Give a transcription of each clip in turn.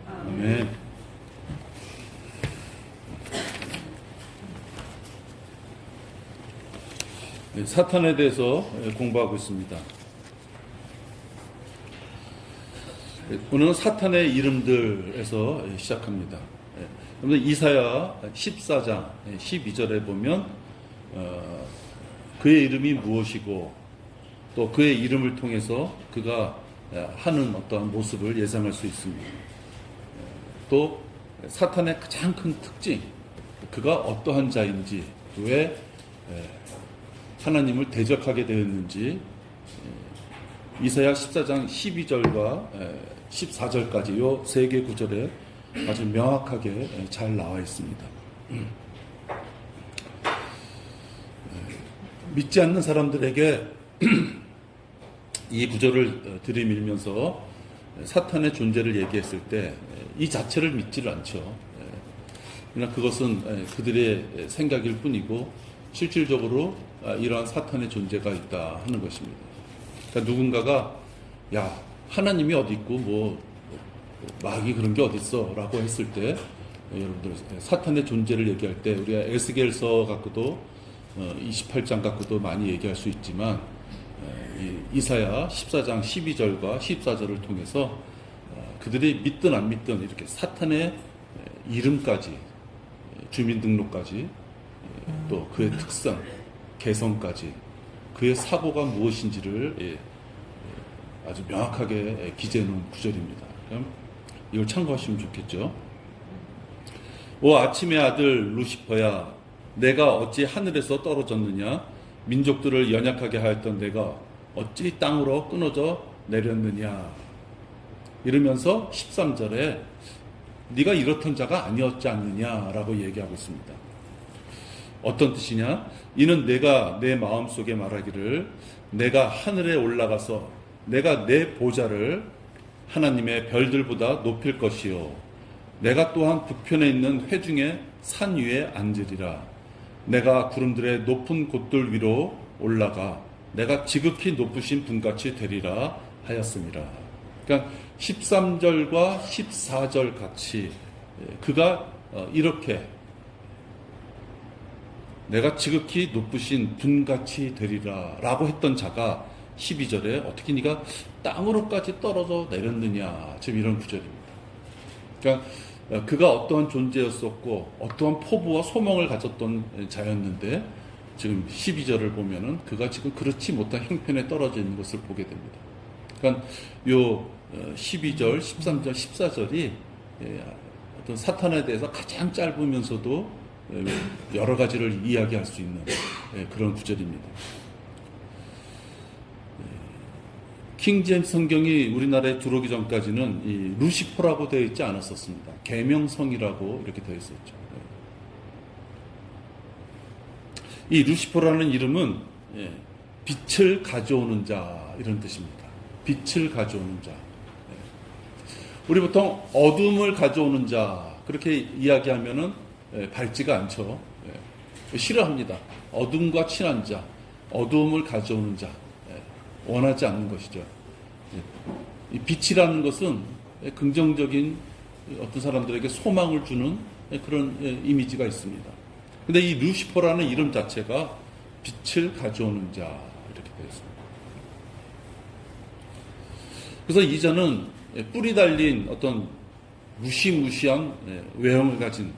아멘. 사탄에 대해서 공부하고 있습니다. 오늘은 사탄의 이름들에서 시작합니다. 이사야 14장 12절에 보면 그의 이름이 무엇이고 또 그의 이름을 통해서 그가 하는 어떠한 모습을 예상할 수 있습니다. 또 사탄의 가장 큰 특징, 그가 어떠한 자인지, 왜 하나님을 대적하게 되었는지 이사야 14장 12절과 14절까지 이 세 개 구절에 아주 명확하게 잘 나와 있습니다. 믿지 않는 사람들에게 이 구절을 들이밀면서 사탄의 존재를 얘기했을 때 이 자체를 믿지를 않죠. 그러나 그것은 그들의 생각일 뿐이고 실질적으로 이러한 사탄의 존재가 있다 하는 것입니다. 그러니까 누군가가 야 하나님이 어디 있고 뭐 마귀 그런 게 어디 있어 라고 했을 때 여러분들 사탄의 존재를 얘기할 때 우리가 에스겔서 갖고도 28장 갖고도 많이 얘기할 수 있지만 이사야 14장 12절과 14절을 통해서 그들이 믿든 안 믿든 이렇게 사탄의 이름까지 주민등록까지 또 그의 특성 개성까지 그의 사고가 무엇인지를 아주 명확하게 기재해 놓은 구절입니다. 그럼 이걸 참고하시면 좋겠죠. 오 아침의 아들 루시퍼야, 내가 어찌 하늘에서 떨어졌느냐? 민족들을 연약하게 하였던 내가 어찌 땅으로 끊어져 내렸느냐? 이러면서 13절에 네가 이렇던 자가 아니었지 않느냐라고 얘기하고 있습니다. 어떤 뜻이냐? 이는 내가 내 마음속에 말하기를 내가 하늘에 올라가서 내가 내 보좌를 하나님의 별들보다 높일 것이요 내가 또한 북편에 있는 회중의 산 위에 앉으리라. 내가 구름들의 높은 곳들 위로 올라가 내가 지극히 높으신 분같이 되리라 하였습니다. 그러니까 13절과 14절 같이 그가 이렇게 내가 지극히 높으신 분같이 되리라 라고 했던 자가 12절에 어떻게 네가 땅으로까지 떨어져 내렸느냐, 지금 이런 구절입니다. 그러니까 그가 어떠한 존재였었고 어떠한 포부와 소망을 가졌던 자였는데 지금 12절을 보면은 그가 지금 그렇지 못한 형편에 떨어져 있는 것을 보게 됩니다. 그러니까 요 12절, 13절, 14절이 어떤 사탄에 대해서 가장 짧으면서도 여러 가지를 이야기할 수 있는 그런 구절입니다. 킹제임스 성경이 우리나라에 들어오기 전까지는 이 루시퍼라고 되어 있지 않았었습니다. 계명성이라고 이렇게 되어 있었죠. 이 루시퍼라는 이름은 빛을 가져오는 자 이런 뜻입니다. 빛을 가져오는 자. 우리 보통 어둠을 가져오는 자 그렇게 이야기하면은 밝지가 않죠. 싫어합니다. 어둠과 친한 자, 어두움을 가져오는 자, 원하지 않는 것이죠. 이 빛이라는 것은 긍정적인 어떤 사람들에게 소망을 주는 그런 이미지가 있습니다. 근데 이 루시퍼라는 이름 자체가 빛을 가져오는 자 이렇게 되어 있습니다. 그래서 이 자는 뿔이 달린 어떤 무시무시한 외형을 가진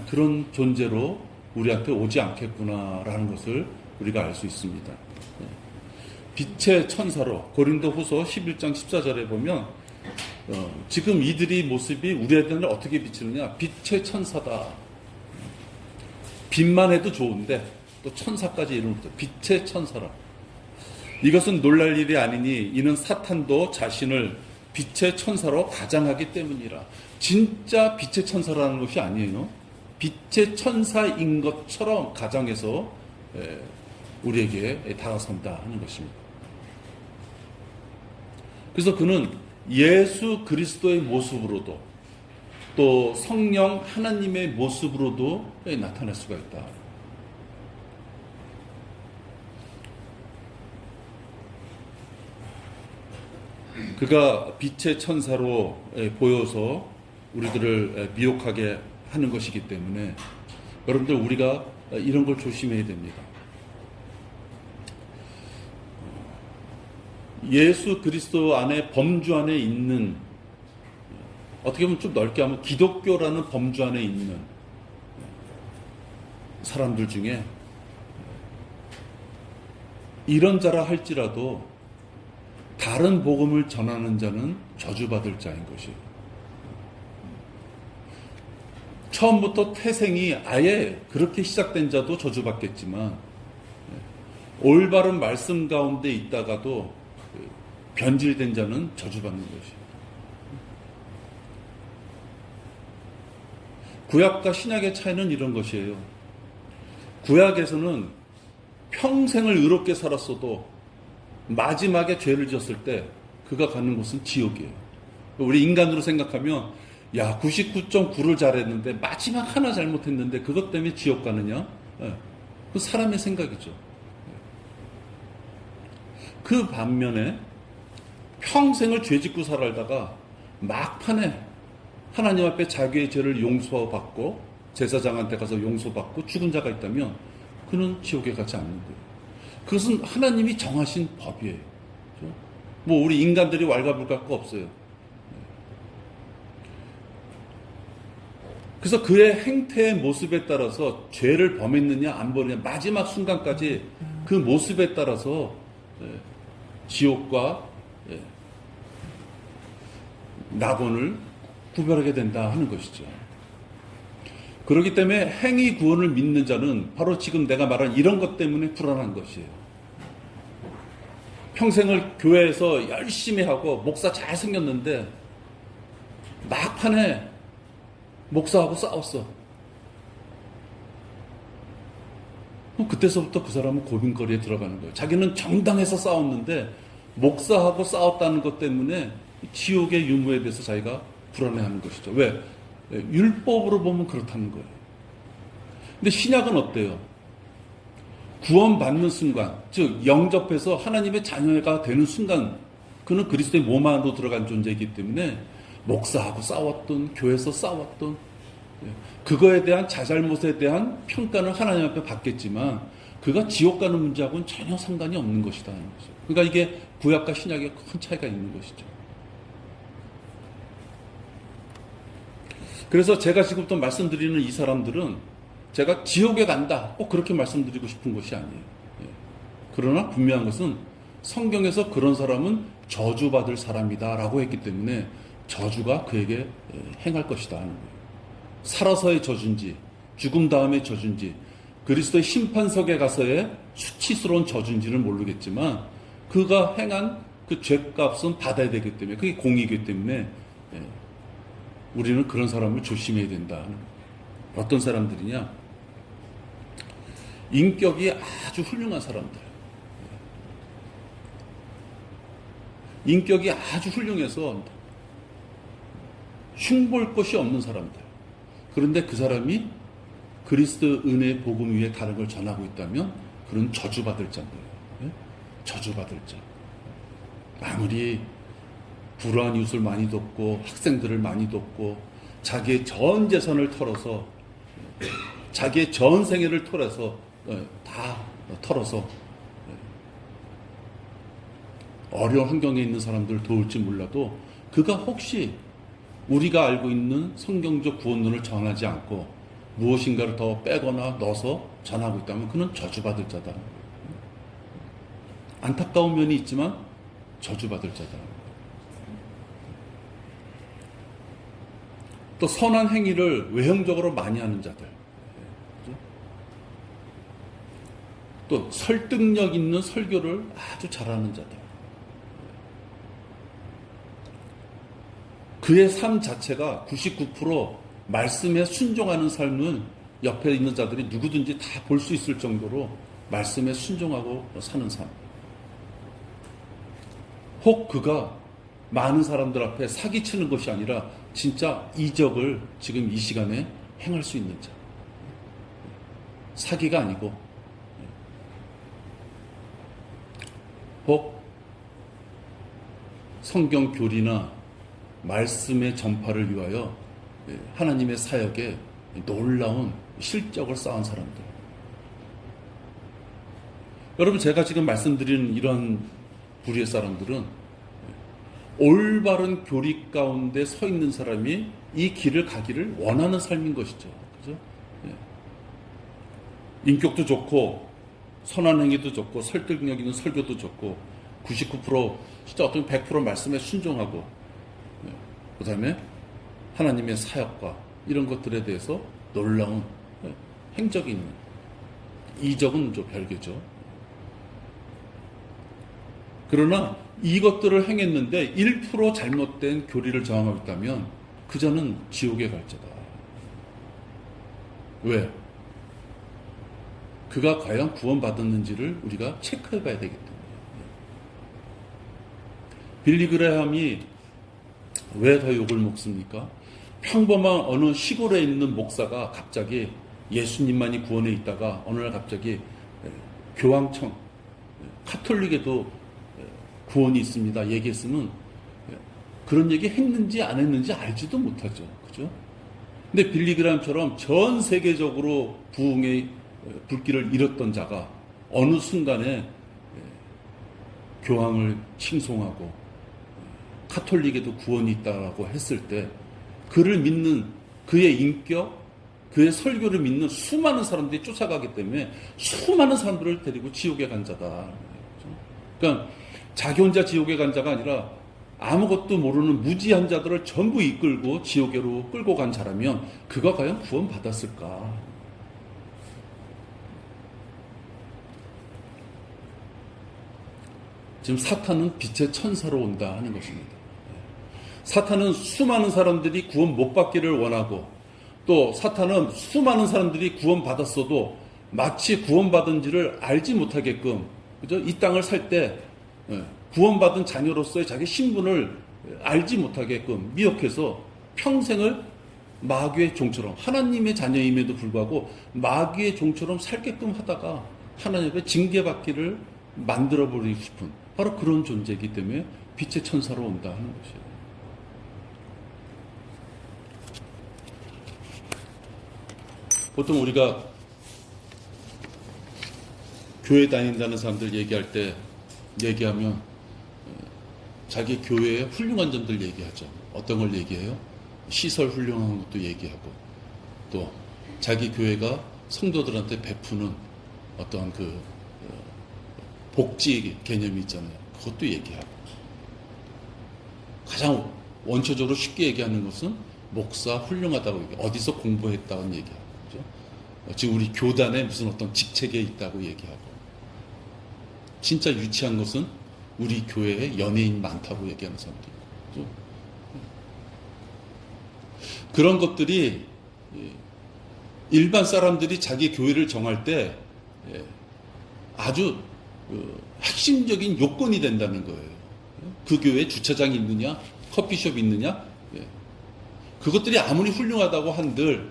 그런 존재로 우리한테 오지 않겠구나라는 것을 우리가 알 수 있습니다. 빛의 천사로 고린도후서 11장 14절에 보면 지금 이들이 모습이 우리한테는 어떻게 비치느냐? 빛의 천사다. 빛만 해도 좋은데 또 천사까지 이름을 붙여 빛의 천사라. 이것은 놀랄 일이 아니니 이는 사탄도 자신을 빛의 천사로 가장하기 때문이라. 진짜 빛의 천사라는 것이 아니에요. 빛의 천사인 것처럼 가장해서 우리에게 다가선다 하는 것입니다. 그래서 그는 예수 그리스도의 모습으로도 또 성령 하나님의 모습으로도 나타날 수가 있다. 그가 빛의 천사로 보여서 우리들을 미혹하게 하는 것이기 때문에 여러분들 우리가 이런 걸 조심해야 됩니다. 예수 그리스도 안에 범주 안에 있는, 어떻게 보면 좀 넓게 하면 기독교라는 범주 안에 있는 사람들 중에 이런 자라 할지라도 다른 복음을 전하는 자는 저주받을 자인 것이에요. 처음부터 태생이 아예 그렇게 시작된 자도 저주받겠지만 올바른 말씀 가운데 있다가도 변질된 자는 저주받는 것이에요. 구약과 신약의 차이는 이런 것이에요. 구약에서는 평생을 의롭게 살았어도 마지막에 죄를 지었을 때 그가 가는 곳은 지옥이에요. 우리 인간으로 생각하면 99.9를 잘했는데 마지막 하나 잘못했는데 그것 때문에 지옥 가느냐? 그 사람의 생각이죠. 그 반면에 평생을 죄 짓고 살다가 막판에 하나님 앞에 자기의 죄를 용서받고 제사장한테 가서 용서받고 죽은 자가 있다면 그는 지옥에 가지 않는데요. 그것은 하나님이 정하신 법이에요. 뭐 우리 인간들이 왈가불갈 거 없어요. 그래서 그의 행태의 모습에 따라서 죄를 범했느냐 안 범했느냐 마지막 순간까지 그 모습에 따라서 지옥과 낙원을 구별하게 된다 하는 것이죠. 그렇기 때문에 행위 구원을 믿는 자는 바로 지금 내가 말한 이런 것 때문에 불안한 것이에요. 평생을 교회에서 열심히 하고 목사 잘 생겼는데 막판에 목사하고 싸웠어. 그때서부터 그 사람은 고민거리에 들어가는 거예요. 자기는 정당해서 싸웠는데 목사하고 싸웠다는 것 때문에 지옥의 유무에 대해서 자기가 불안해하는 것이죠. 왜? 율법으로 보면 그렇다는 거예요. 근데 신약은 어때요? 구원받는 순간, 즉 영접해서 하나님의 자녀가 되는 순간 그는 그리스도의 몸 안으로 들어간 존재이기 때문에 목사하고 싸웠던, 교회에서 싸웠던 그거에 대한 자잘못에 대한 평가는 하나님 앞에 받겠지만 그가 지옥 가는 문제하고는 전혀 상관이 없는 것이다 하는 거죠. 그러니까 이게 구약과 신약에 큰 차이가 있는 것이죠. 그래서 제가 지금부터 말씀드리는 이 사람들은 제가 지옥에 간다 꼭 그렇게 말씀드리고 싶은 것이 아니에요. 그러나 분명한 것은 성경에서 그런 사람은 저주받을 사람이다 라고 했기 때문에 저주가 그에게 행할 것이다 하는 거예요. 살아서의 저주인지 죽음 다음의 저주인지 그리스도의 심판석에 가서의 수치스러운 저주인지는 모르겠지만 그가 행한 그 죄값은 받아야 되기 때문에 그게 공이기 때문에 우리는 그런 사람을 조심해야 된다. 어떤 사람들이냐? 인격이 아주 훌륭한 사람들. 인격이 아주 훌륭해서 흉볼 것이 없는 사람들. 그런데 그 사람이 그리스도 은혜의 복음 위에 다른 걸 전하고 있다면 그런 저주받을 자인데요. 저주받을 자. 아무리 불우한 이웃을 많이 돕고 학생들을 많이 돕고 자기의 전 재산을 털어서 자기의 전 생애를 털어서 다 털어서 어려운 환경에 있는 사람들을 도울지 몰라도 그가 혹시 우리가 알고 있는 성경적 구원론을 전하지 않고 무엇인가를 더 빼거나 넣어서 전하고 있다면 그는 저주받을 자다. 안타까운 면이 있지만 저주받을 자다. 또 선한 행위를 외형적으로 많이 하는 자들, 또 설득력 있는 설교를 아주 잘하는 자들, 그의 삶 자체가 99% 말씀에 순종하는 삶은 옆에 있는 자들이 누구든지 다 볼 수 있을 정도로 말씀에 순종하고 사는 삶. 혹 그가 많은 사람들 앞에 사기치는 것이 아니라 진짜 이적을 지금 이 시간에 행할 수 있는 자. 사기가 아니고 혹 성경 교리나 말씀의 전파를 위하여 하나님의 사역에 놀라운 실적을 쌓은 사람들. 여러분, 제가 지금 말씀드리는 이런 부류의 사람들은 올바른 교리 가운데 서 있는 사람이 이 길을 가기를 원하는 삶인 것이죠. 그죠? 인격도 좋고, 선한 행위도 좋고, 설득력 있는 설교도 좋고, 99% 진짜 어떤 100% 말씀에 순종하고, 그 다음에 하나님의 사역과 이런 것들에 대해서 놀라운 행적이 있는, 이적은 좀 별개죠. 그러나 이것들을 행했는데 1% 잘못된 교리를 저항하고 있다면 그자는 지옥에 갈 자다. 왜? 그가 과연 구원받았는지를 우리가 체크해 봐야 되기 때문에. 빌리 그레함이 왜 더 욕을 먹습니까? 평범한 어느 시골에 있는 목사가 갑자기 예수님만이 구원에 있다가 어느 날 갑자기 교황청, 카톨릭에도 구원이 있습니다 얘기했으면 그런 얘기 했는지 안 했는지 알지도 못하죠. 그죠? 근데 빌리 그레함처럼 전 세계적으로 부흥의 불길을 잃었던 자가 어느 순간에 교황을 칭송하고 카톨릭에도 구원이 있다라고 했을 때 그를 믿는 그의 인격, 그의 설교를 믿는 수많은 사람들이 쫓아가기 때문에 수많은 사람들을 데리고 지옥에 간 자다. 그러니까 자기 혼자 지옥에 간 자가 아니라 아무것도 모르는 무지한 자들을 전부 이끌고 지옥으로 끌고 간 자라면 그가 과연 구원받았을까? 지금 사탄은 빛의 천사로 온다 하는 것입니다. 사탄은 수많은 사람들이 구원 못 받기를 원하고 또 사탄은 수많은 사람들이 구원받았어도 마치 구원받은지를 알지 못하게끔 그죠? 이 땅을 살 때 구원받은 자녀로서의 자기 신분을 알지 못하게끔 미혹해서 평생을 마귀의 종처럼 하나님의 자녀임에도 불구하고 마귀의 종처럼 살게끔 하다가 하나님의 징계받기를 만들어버리고 싶은 바로 그런 존재이기 때문에 빛의 천사로 온다 하는 것이에요. 보통 우리가 교회 다닌다는 사람들 얘기하면 자기 교회의 훌륭한 점들 얘기하죠. 어떤 걸 얘기해요? 시설 훌륭한 것도 얘기하고 또 자기 교회가 성도들한테 베푸는 어떤 그 복지 개념이 있잖아요. 그것도 얘기하고 가장 원초적으로 쉽게 얘기하는 것은 목사 훌륭하다고 얘기해요. 어디서 공부했다는 얘기하고 그렇죠? 지금 우리 교단에 무슨 어떤 직책에 있다고 얘기하고 진짜 유치한 것은 우리 교회에 연예인 많다고 얘기하는 사람들 그렇죠? 그런 것들이 일반 사람들이 자기 교회를 정할 때 아주 핵심적인 요건이 된다는 거예요. 그 교회에 주차장이 있느냐, 커피숍이 있느냐, 그것들이 아무리 훌륭하다고 한들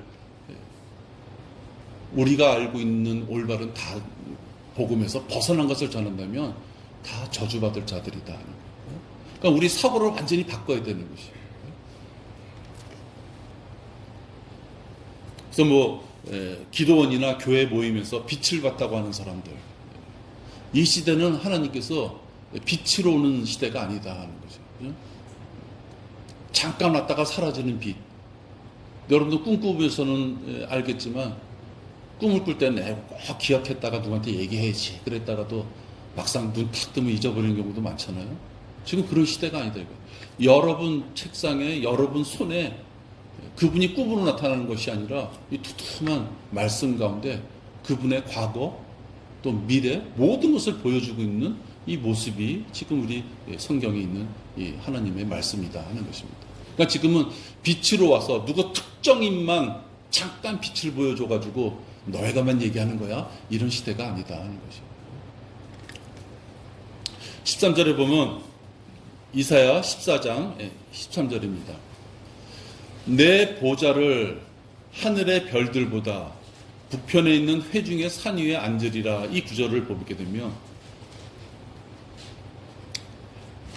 우리가 알고 있는 올바른 다 복음에서 벗어난 것을 전한다면 다 저주받을 자들이다. 그러니까 우리 사고를 완전히 바꿔야 되는 것이에요. 그래서 기도원이나 교회 모임에서 빛을 받다고 하는 사람들, 이 시대는 하나님께서 빛으로 오는 시대가 아니다 하는 거죠. 잠깐 왔다가 사라지는 빛. 여러분도 꿈꾸면서는 알겠지만 꿈을 꿀 때는 꼭 기억했다가 누구한테 얘기해야지 그랬다가도 막상 눈 탁 뜨면 잊어버리는 경우도 많잖아요. 지금 그런 시대가 아니다 이거. 여러분 책상에 여러분 손에 그분이 꿈으로 나타나는 것이 아니라 이 두툼한 말씀 가운데 그분의 과거 또 미래 모든 것을 보여주고 있는 이 모습이 지금 우리 성경에 있는 이 하나님의 말씀이다 하는 것입니다. 그러니까 지금은 빛으로 와서 누구 특정인만 잠깐 빛을 보여줘가지고 너희가만 얘기하는 거야 이런 시대가 아니다 하는 것이에요. 13절에 보면 이사야 14장 13절입니다. 내 보좌를 하늘의 별들보다 북편에 있는 회중의 산 위에 앉으리라. 이 구절을 보게 되면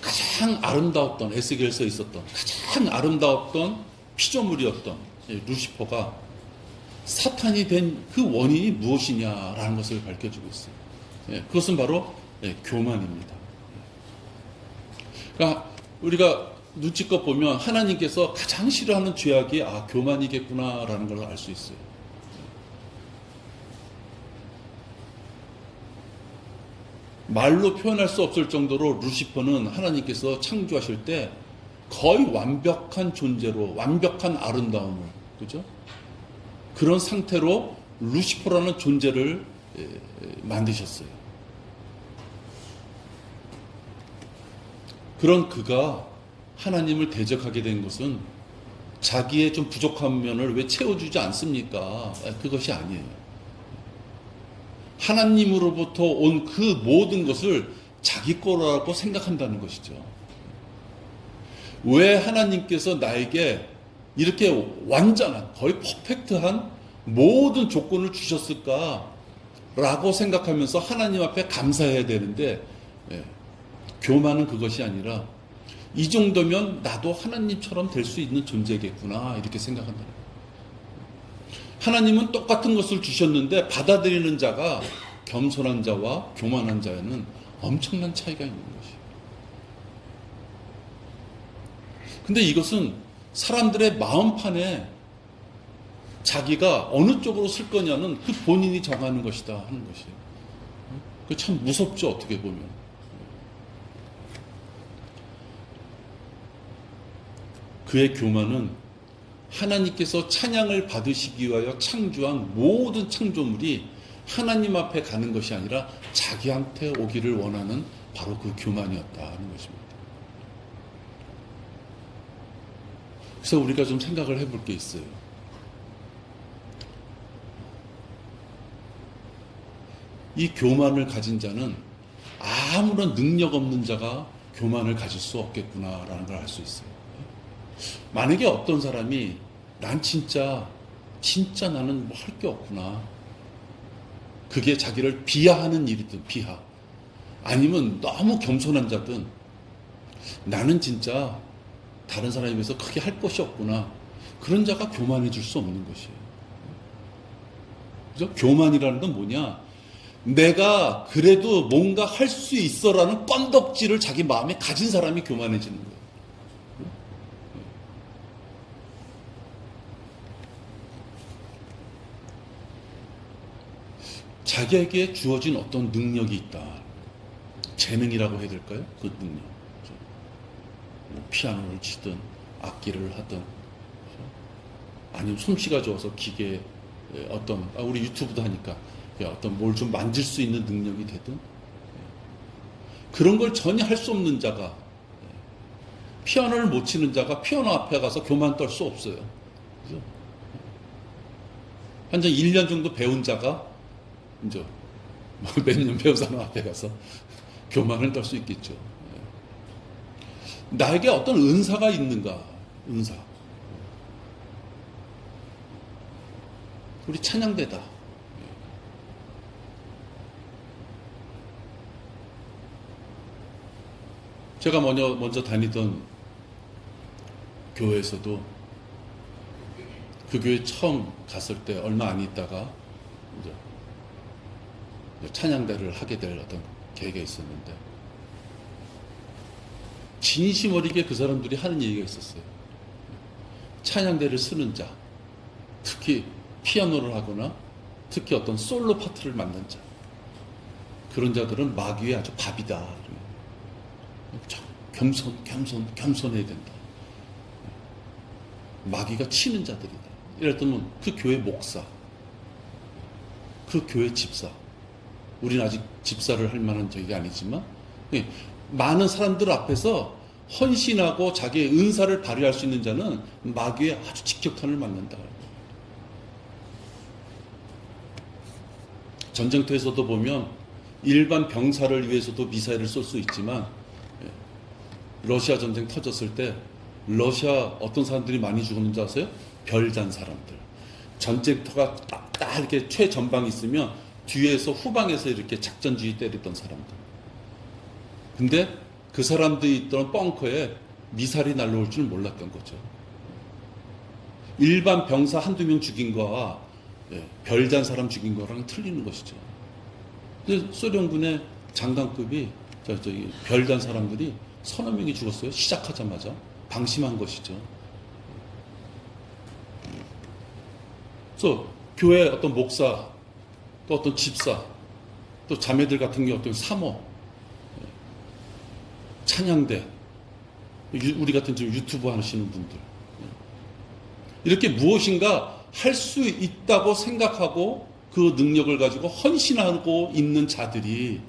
가장 가장 아름다웠던, 에스겔서에 있었던 가장 아름다웠던 피조물이었던 루시퍼가 사탄이 된 그 원인이 무엇이냐라는 것을 밝혀주고 있어요. 그것은 바로 교만입니다. 그러니까 우리가 눈치껏 보면 하나님께서 가장 싫어하는 죄악이 교만이겠구나라는 걸 알 수 있어요. 말로 표현할 수 없을 정도로 루시퍼는 하나님께서 창조하실 때 거의 완벽한 존재로, 완벽한 아름다움을, 그죠? 그런 상태로 루시퍼라는 존재를 만드셨어요. 그런 그가 하나님을 대적하게 된 것은 자기의 좀 부족한 면을 왜 채워주지 않습니까? 그것이 아니에요. 하나님으로부터 온 그 모든 것을 자기 거라고 생각한다는 것이죠. 왜 하나님께서 나에게 이렇게 완전한, 거의 퍼펙트한 모든 조건을 주셨을까? 라고 생각하면서 하나님 앞에 감사해야 되는데, 교만은 그것이 아니라 이 정도면 나도 하나님처럼 될 수 있는 존재겠구나, 이렇게 생각한다는 거예요. 하나님은 똑같은 것을 주셨는데 받아들이는 자가 겸손한 자와 교만한 자에는 엄청난 차이가 있는 것이에요. 근데 이것은 사람들의 마음판에 자기가 어느 쪽으로 쓸 거냐는 그 본인이 정하는 것이다 하는 것이에요. 그 참 무섭죠, 어떻게 보면. 그의 교만은 하나님께서 찬양을 받으시기 위하여 창조한 모든 창조물이 하나님 앞에 가는 것이 아니라 자기한테 오기를 원하는 바로 그 교만이었다 하는 것입니다. 그래서 우리가 좀 생각을 해볼 게 있어요. 이 교만을 가진 자는 아무런 능력 없는 자가 교만을 가질 수 없겠구나라는 걸 알 수 있어요. 만약에 어떤 사람이 난 진짜 나는 뭐 할 게 없구나. 그게 자기를 비하하는 일이든 비하. 아니면 너무 겸손한 자든 나는 진짜 다른 사람에 비해서 크게 할 것이 없구나. 그런 자가 교만해질 수 없는 것이에요. 그죠? 교만이라는 건 뭐냐? 내가 그래도 뭔가 할 수 있어라는 껌덕지를 자기 마음에 가진 사람이 교만해지는 거예요. 자기에게 주어진 어떤 능력이 있다. 재능이라고 해야 될까요? 그 능력. 뭐 피아노를 치든 악기를 하든 아니면 솜씨가 좋아서 기계 어떤 우리 유튜브도 하니까 어떤 뭘 좀 만질 수 있는 능력이 되든 그런 걸 전혀 할 수 없는 자가 피아노를 못 치는 자가 피아노 앞에 가서 교만 떨 수 없어요. 그죠? 한 1년 정도 배운 자가 이제 몇 년 배운 사람 앞에 가서 교만을 떨 수 있겠죠. 나에게 어떤 은사가 있는가? 은사. 우리 찬양대다. 제가 먼저 다니던 교회에서도 그 교회 처음 갔을 때 얼마 안 있다가 이제 찬양대를 하게 될 어떤 계기가 있었는데 진심 어리게 그 사람들이 하는 얘기가 있었어요. 찬양대를 쓰는 자, 특히 피아노를 하거나 특히 어떤 솔로 파트를 맡는 자, 그런 자들은 마귀의 아주 밥이다. 겸손해야 된다. 마귀가 치는 자들이다. 이랬더니 그 교회 목사, 그 교회 집사, 우리는 아직 집사를 할 만한 적이 아니지만 많은 사람들 앞에서 헌신하고 자기의 은사를 발휘할 수 있는 자는 마귀의 아주 직격탄을 맞는다. 전쟁터에서도 보면 일반 병사를 위해서도 미사일을 쏠 수 있지만 러시아 전쟁 터졌을 때 러시아 어떤 사람들이 많이 죽었는지 아세요? 별잔 사람들. 전쟁터가 딱 이렇게 최전방이 있으면 뒤에서 후방에서 이렇게 작전주의 때렸던 사람들. 근데 그 사람들이 있던 벙커에 미사일이 날라올 줄 몰랐던 거죠. 일반 병사 한두 명 죽인 거와 별단 사람 죽인 거랑 틀리는 것이죠. 소련군의 장관급이 별단 사람들이 서너 명이 죽었어요. 시작하자마자 방심한 것이죠. 그래서 교회 어떤 목사, 또 어떤 집사, 또 자매들 같은 경우 어떤 사모, 찬양대, 우리 같은 지금 유튜브 하시는 분들, 이렇게 무엇인가 할 수 있다고 생각하고 그 능력을 가지고 헌신하고 있는 자들이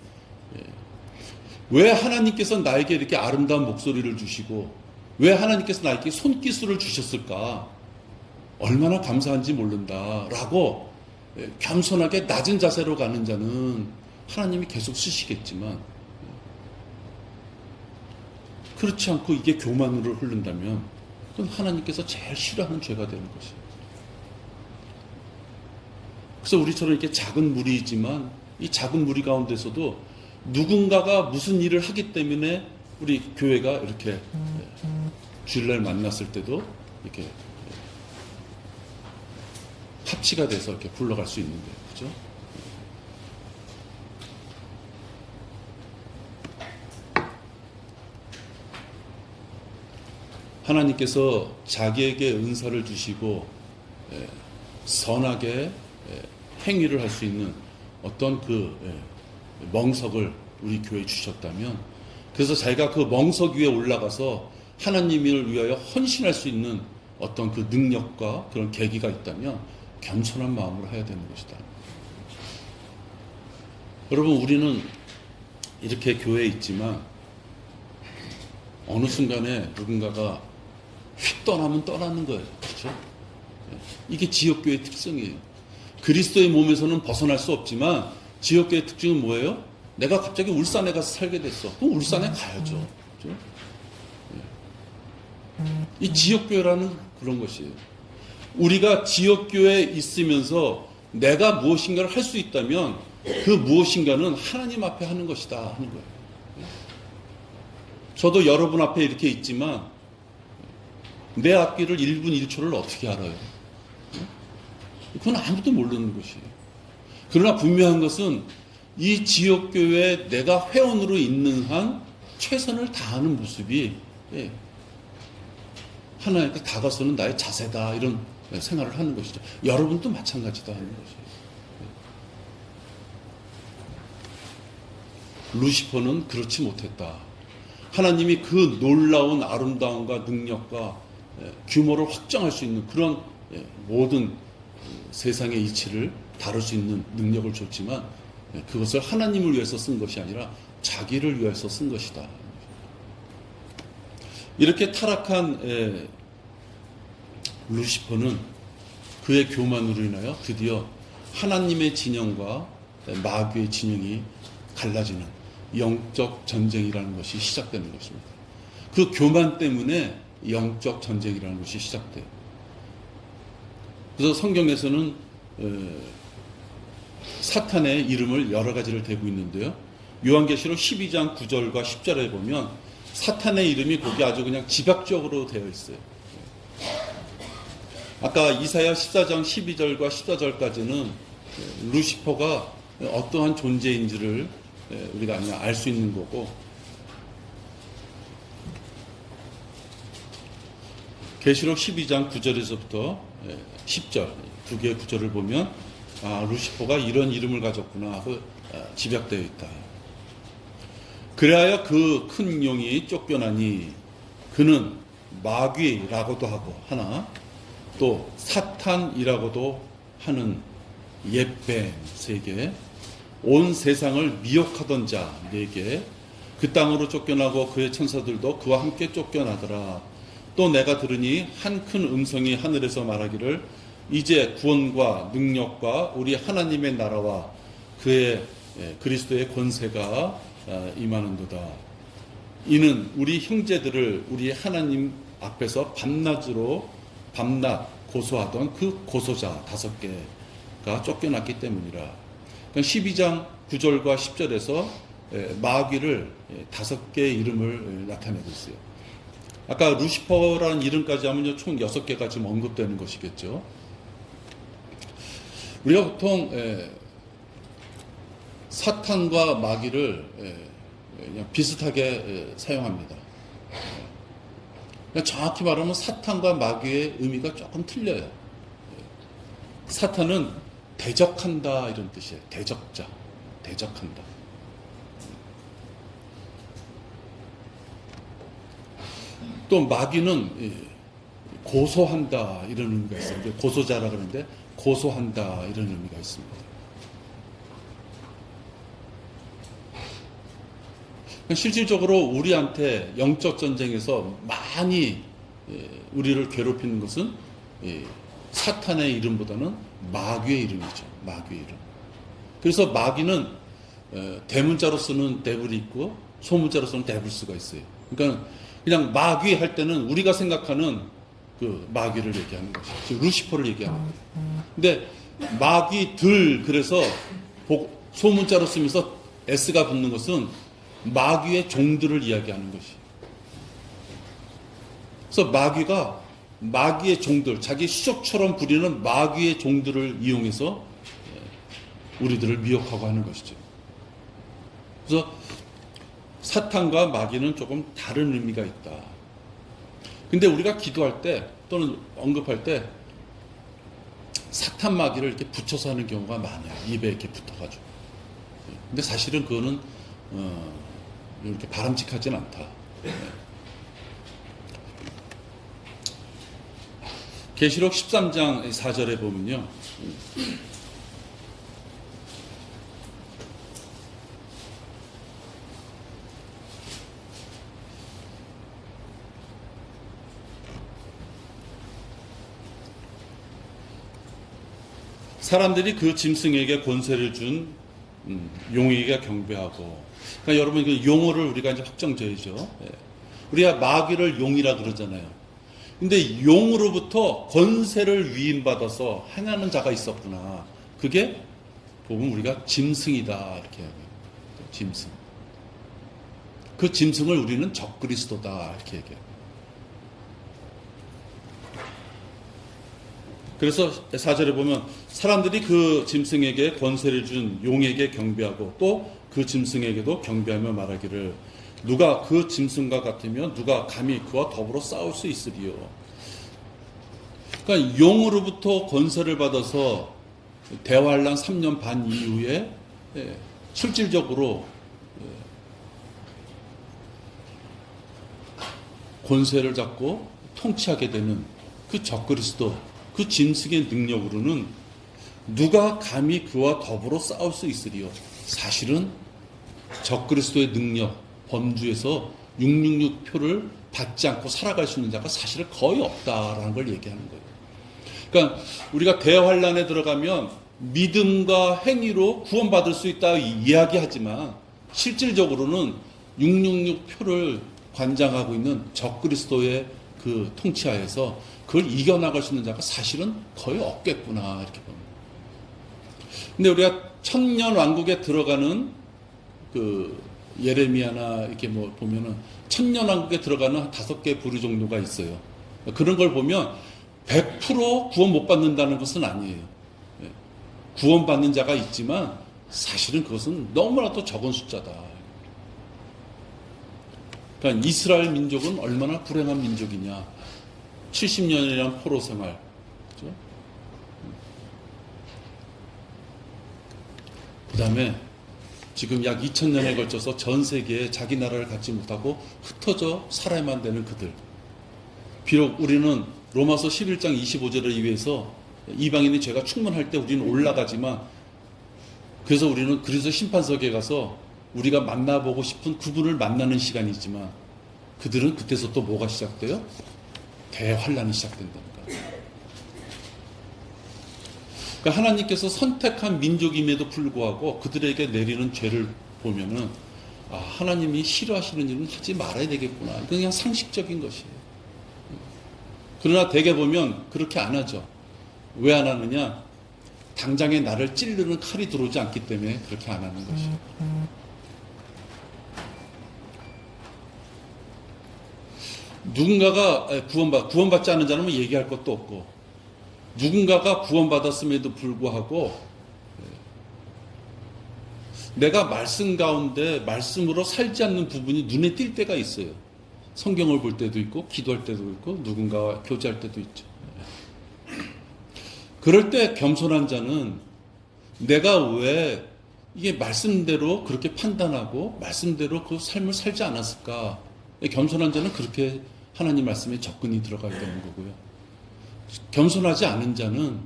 왜 하나님께서 나에게 이렇게 아름다운 목소리를 주시고 왜 하나님께서 나에게 손기술을 주셨을까? 얼마나 감사한지 모른다라고 겸손하게 낮은 자세로 가는 자는 하나님이 계속 쓰시겠지만, 그렇지 않고 이게 교만으로 흐른다면 그건 하나님께서 제일 싫어하는 죄가 되는 것이에요. 그래서 우리처럼 이렇게 작은 무리이지만 이 작은 무리 가운데서도 누군가가 무슨 일을 하기 때문에 우리 교회가 이렇게 주일날 만났을 때도 이렇게 합치가 돼서 이렇게 굴러갈 수 있는 거예요. 그죠? 하나님께서 자기에게 은사를 주시고 선하게 행위를 할 수 있는 어떤 그 멍석을 우리 교회에 주셨다면, 그래서 자기가 그 멍석 위에 올라가서 하나님을 위하여 헌신할 수 있는 어떤 그 능력과 그런 계기가 있다면 겸손한 마음으로 해야 되는 것이다. 여러분, 우리는 이렇게 교회에 있지만 어느 순간에 누군가가 휙 떠나면 떠나는 거예요. 그렇죠? 이게 지역교회의 특성이에요. 그리스도의 몸에서는 벗어날 수 없지만 지역교회의 특징은 뭐예요? 내가 갑자기 울산에 가서 살게 됐어. 그럼 울산에 가야죠. 그렇죠? 이 지역교회라는 그런 것이에요. 우리가 지역교회에 있으면서 내가 무엇인가를 할 수 있다면 그 무엇인가는 하나님 앞에 하는 것이다 하는 거예요. 저도 여러분 앞에 이렇게 있지만 내 앞길을 1분 1초를 어떻게 알아요? 그건 아무도 모르는 것이에요. 그러나 분명한 것은 이 지역교회에 내가 회원으로 있는 한 최선을 다하는 모습이 하나님께 다가서는 나의 자세다, 이런 생활을 하는 것이죠. 여러분도 마찬가지다 하는 것이에요. 루시퍼는 그렇지 못했다. 하나님이 그 놀라운 아름다움과 능력과 규모를 확정할 수 있는 그런 모든 세상의 이치를 다룰 수 있는 능력을 줬지만 그것을 하나님을 위해서 쓴 것이 아니라 자기를 위해서 쓴 것이다. 이렇게 타락한 루시퍼는 그의 교만으로 인하여 드디어 하나님의 진영과 마귀의 진영이 갈라지는 영적 전쟁이라는 것이 시작되는 것입니다. 그 교만 때문에 영적 전쟁이라는 것이 시작돼요. 그래서 성경에서는 사탄의 이름을 여러 가지를 대고 있는데요. 요한계시록 12장 9절과 10절에 보면 사탄의 이름이 거기 아주 그냥 집약적으로 되어 있어요. 아까 이사야 14장 12절과 14절까지는 루시퍼가 어떠한 존재인지를 우리가 알 수 있는 거고, 계시록 12장 9절에서부터 10절 두 개의 구절을 보면 루시퍼가 이런 이름을 가졌구나 하고 집약되어 있다. 그래야 그 큰 용이 쫓겨나니 그는 마귀라고도 하고 하나, 또 사탄이라고도 하는 옛뱀 3개, 온 세상을 미혹하던 자 4개, 그 땅으로 쫓겨나고 그의 천사들도 그와 함께 쫓겨나더라. 또 내가 들으니 한 큰 음성이 하늘에서 말하기를 이제 구원과 능력과 우리 하나님의 나라와 그의 그리스도의 권세가 임하는도다. 이는 우리 형제들을 우리 하나님 앞에서 밤낮 고소하던 그 고소자 5개가 쫓겨났기 때문이라. 12장 9절과 10절에서 마귀를 5개의 이름을 나타내고 있어요. 아까 루시퍼라는 이름까지 하면 총 6개가 지금 언급되는 것이겠죠. 우리가 보통 사탄과 마귀를 그냥 비슷하게 사용합니다. 그냥 정확히 말하면 사탄과 마귀의 의미가 조금 틀려요. 사탄은 대적한다 이런 뜻이에요. 대적자, 대적한다. 또 마귀는 고소한다 이런 의미가 있어요. 고소자라 그러는데 고소한다 이런 의미가 있습니다. 실질적으로 우리한테 영적 전쟁에서 많이 우리를 괴롭히는 것은 사탄의 이름보다는 마귀의 이름이죠. 마귀의 이름. 그래서 마귀는 대문자로 쓰는 데블이 있고 소문자로 쓰는 데블스가 있어요. 그러니까 그냥 마귀 할 때는 우리가 생각하는 그 마귀를 얘기하는 것이죠. 루시퍼를 얘기하는 거예요. 근데 마귀들 그래서 소문자로 쓰면서 S가 붙는 것은 마귀의 종들을 이야기하는 것이에요. 그래서 마귀가 마귀의 종들, 자기 수족처럼 부리는 마귀의 종들을 이용해서 우리들을 미혹하고 하는 것이죠. 그래서 사탄과 마귀는 조금 다른 의미가 있다. 근데 우리가 기도할 때 또는 언급할 때 사탄 마귀를 이렇게 붙여서 하는 경우가 많아요. 입에 이렇게 붙어가지고. 근데 사실은 그거는 이렇게 바람직하진 않다. 계시록 13장 4절에 보면요. 사람들이 그 짐승에게 권세를 준 용에게 경배하고. 그러니까 여러분 그 용어를 우리가 이제 확정져야죠. 우리가 마귀를 용이라 그러잖아요. 근데 용으로부터 권세를 위임받아서 행하는 자가 있었구나. 그게 보면 우리가 짐승이다 이렇게 하고요. 짐승. 그 짐승을 우리는 적그리스도다 이렇게 얘기해요. 그래서 4절에 보면 사람들이 그 짐승에게 권세를 준 용에게 경배하고 또 그 짐승에게도 경배하며 말하기를 누가 그 짐승과 같으면 누가 감히 그와 더불어 싸울 수 있으리요. 그러니까 용으로부터 권세를 받아서 대환란 3년 반 이후에 실질적으로 권세를 잡고 통치하게 되는 그 적그리스도, 그 짐승의 능력으로는 누가 감히 그와 더불어 싸울 수 있으리요. 사실은 적그리스도의 능력, 범주에서 666표를 받지 않고 살아갈 수 있는 자가 사실은 거의 없다라는 걸 얘기하는 거예요. 그러니까 우리가 대환란에 들어가면 믿음과 행위로 구원받을 수 있다 이야기하지만 실질적으로는 666표를 관장하고 있는 적그리스도의 그 통치하에서 그걸 이겨나갈 수 있는 자가 사실은 거의 없겠구나 이렇게 봅니다. 근데 우리가 천년 왕국에 들어가는 그 예레미야나 이렇게 뭐 보면은 천년 왕국에 들어가는 한 5개 부류 정도가 있어요. 그런 걸 보면 100% 구원 못 받는다는 것은 아니에요. 구원 받는 자가 있지만 사실은 그것은 너무나도 적은 숫자다. 그러니까 이스라엘 민족은 얼마나 불행한 민족이냐. 70년이란 포로 생활. 그죠? 그 다음에 지금 약 2000년에 걸쳐서 전 세계에 자기 나라를 갖지 못하고 흩어져 살아야만 되는 그들. 비록 우리는 로마서 11장 25절에 의해서 이방인의 죄가 충만할 때 우리는 올라가지만 그래서 우리는 그리스도 심판석에 가서 우리가 만나보고 싶은 그분을 만나는 시간이지만 그들은 그때서 또 뭐가 시작돼요? 대환란이 시작된다니까. 그러니까 하나님께서 선택한 민족임에도 불구하고 그들에게 내리는 죄를 보면은 아, 하나님이 싫어하시는 일은 하지 말아야 되겠구나. 그냥 상식적인 것이에요. 그러나 대개 보면 그렇게 안 하죠. 왜 안 하느냐? 당장에 나를 찌르는 칼이 들어오지 않기 때문에 그렇게 안 하는 것이에요. 누군가가 구원받지 않은 자는 뭐 얘기할 것도 없고, 누군가가 구원받았음에도 불구하고 내가 말씀 가운데 말씀으로 살지 않는 부분이 눈에 띌 때가 있어요. 성경을 볼 때도 있고, 기도할 때도 있고, 누군가와 교제할 때도 있죠. 그럴 때 겸손한 자는 내가 왜 이게 말씀대로 그렇게 판단하고 말씀대로 그 삶을 살지 않았을까? 겸손한 자는 그렇게 하나님 말씀에 접근이 들어가야 되는 거고요. 겸손하지 않은 자는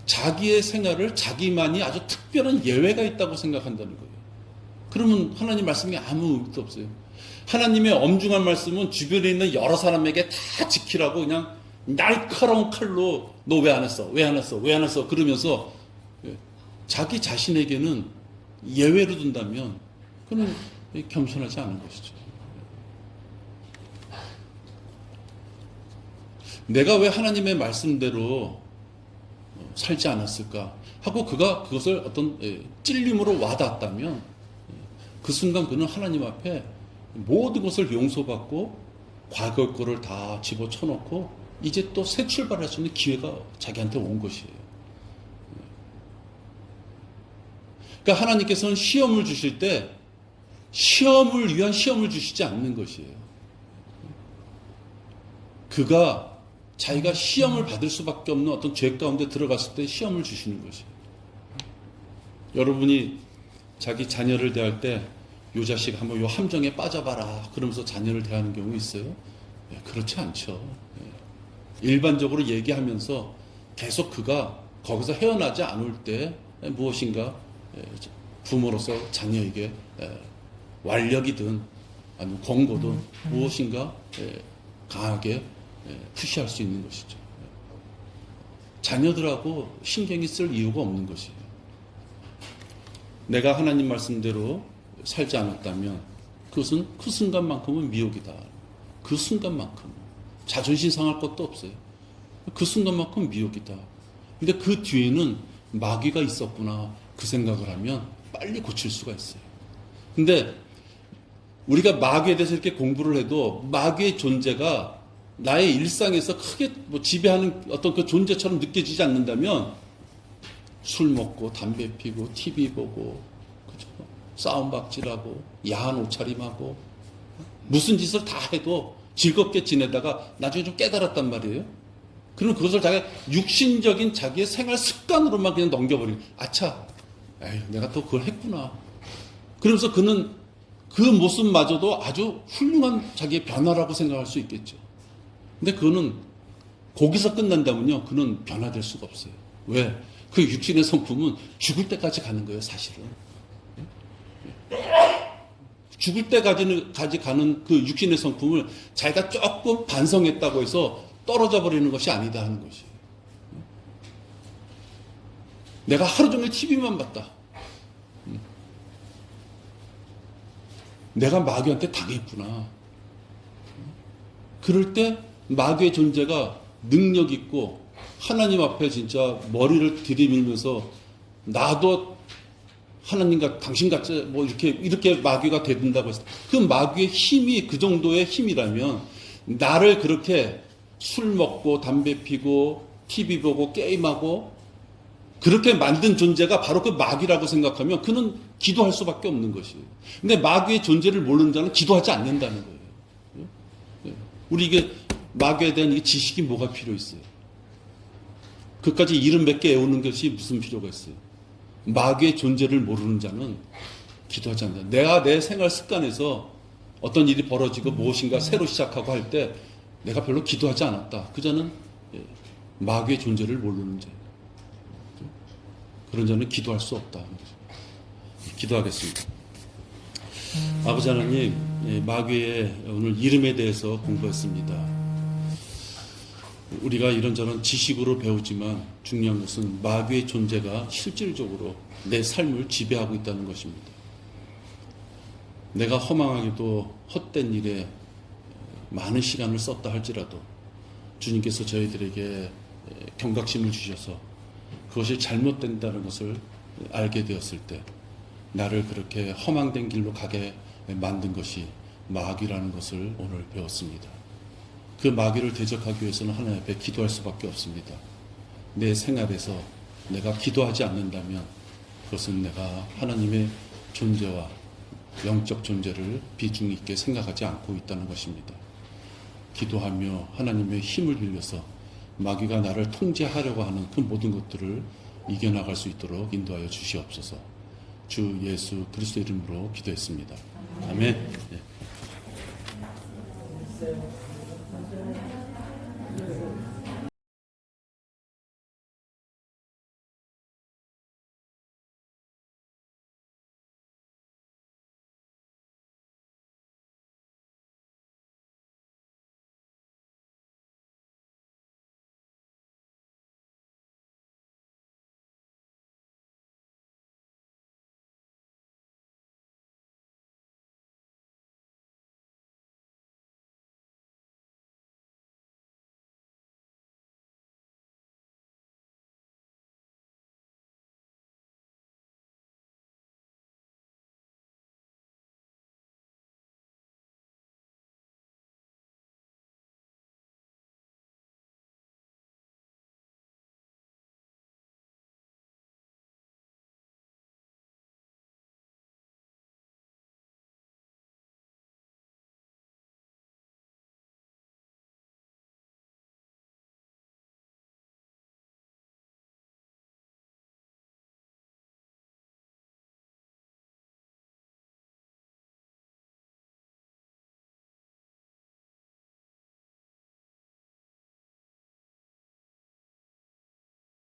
자기의 생활을 자기만이 아주 특별한 예외가 있다고 생각한다는 거예요. 그러면 하나님 말씀이 아무 의미도 없어요. 하나님의 엄중한 말씀은 주변에 있는 여러 사람에게 다 지키라고 그냥 날카로운 칼로 너 왜 안 했어? 왜 안 했어? 왜 안 했어? 그러면서 자기 자신에게는 예외로 둔다면 그는 겸손하지 않은 것이죠. 내가 왜 하나님의 말씀대로 살지 않았을까 하고 그가 그것을 어떤 찔림으로 와닿았다면 그 순간 그는 하나님 앞에 모든 것을 용서받고 과거 거를 다 집어쳐놓고 이제 또 새 출발할 수 있는 기회가 자기한테 온 것이에요. 그러니까 하나님께서는 시험을 주실 때 시험을 위한 시험을 주시지 않는 것이에요. 그가 자기가 시험을 받을 수밖에 없는 어떤 죄 가운데 들어갔을 때 시험을 주시는 것이에요. 여러분이 자기 자녀를 대할 때 요 자식 한번 요 함정에 빠져봐라 그러면서 자녀를 대하는 경우 있어요? 그렇지 않죠. 일반적으로 얘기하면서 계속 그가 거기서 헤어나지 않을 때 무엇인가 부모로서 자녀에게 완력이든 아니면 권고든 무엇인가 강하게 푸시할 수 있는 것이죠. 자녀들하고 신경이 쓸 이유가 없는 것이에요. 내가 하나님 말씀대로 살지 않았다면 그것은 그 순간만큼은 미혹이다. 그 순간만큼 자존심 상할 것도 없어요. 그 순간만큼 미혹이다. 근데 그 뒤에는 마귀가 있었구나 그 생각을 하면 빨리 고칠 수가 있어요. 근데 우리가 마귀에 대해서 이렇게 공부를 해도 마귀의 존재가 나의 일상에서 크게 지배하는 어떤 그 존재처럼 느껴지지 않는다면 술 먹고 담배 피고 TV 보고 그죠? 싸움박질하고 야한 옷차림하고 무슨 짓을 다 해도 즐겁게 지내다가 나중에 좀 깨달았단 말이에요. 그러면 그것을 자기가 육신적인 자기의 생활 습관으로만 그냥 넘겨버리고 아차 에휴, 내가 또 그걸 했구나. 그러면서 그는 그 모습마저도 아주 훌륭한 자기의 변화라고 생각할 수 있겠죠. 근데 그거는 거기서 끝난다면요. 그는 변화될 수가 없어요. 왜? 그 육신의 성품은 죽을 때까지 가는 거예요, 사실은. 죽을 때까지 가는 그 육신의 성품을 자기가 조금 반성했다고 해서 떨어져 버리는 것이 아니다 하는 것이에요. 내가 하루 종일 TV만 봤다. 내가 마귀한테 당했구나. 그럴 때 마귀의 존재가 능력 있고 하나님 앞에 진짜 머리를 들이밀면서 나도 하나님과 당신같이 뭐 이렇게 마귀가 되든다고 했을 때 그 마귀의 힘이 그 정도의 힘이라면 나를 그렇게 술 먹고 담배 피고 TV 보고 게임하고 그렇게 만든 존재가 바로 그 마귀라고 생각하면 그는 기도할 수밖에 없는 것이에요. 근데 마귀의 존재를 모르는 자는 기도하지 않는다는 거예요. 우리 이게 마귀에 대한 이 지식이 뭐가 필요 있어요? 그까지 이름 몇 개 외우는 것이 무슨 필요가 있어요? 마귀의 존재를 모르는 자는 기도하지 않는다. 내가 내 생활 습관에서 어떤 일이 벌어지고 무엇인가 새로 시작하고 할 때 내가 별로 기도하지 않았다. 그 자는 마귀의 존재를 모르는 자예요. 그런 자는 기도할 수 없다. 기도하겠습니다. 아버지 하나님, 마귀의 오늘 이름에 대해서 공부했습니다. 우리가 이런저런 지식으로 배우지만 중요한 것은 마귀의 존재가 실질적으로 내 삶을 지배하고 있다는 것입니다. 내가 허망하게도 헛된 일에 많은 시간을 썼다 할지라도 주님께서 저희들에게 경각심을 주셔서 그것이 잘못된다는 것을 알게 되었을 때 나를 그렇게 험한된 길로 가게 만든 것이 마귀라는 것을 오늘 배웠습니다. 그 마귀를 대적하기 위해서는 하나님 앞에 기도할 수밖에 없습니다. 내 생활에서 내가 기도하지 않는다면 그것은 내가 하나님의 존재와 영적 존재를 비중 있게 생각하지 않고 있다는 것입니다. 기도하며 하나님의 힘을 빌려서 마귀가 나를 통제하려고 하는 그 모든 것들을 이겨나갈 수 있도록 인도하여 주시옵소서. 주 예수 그리스도 이름으로 기도했습니다. 아멘. 네.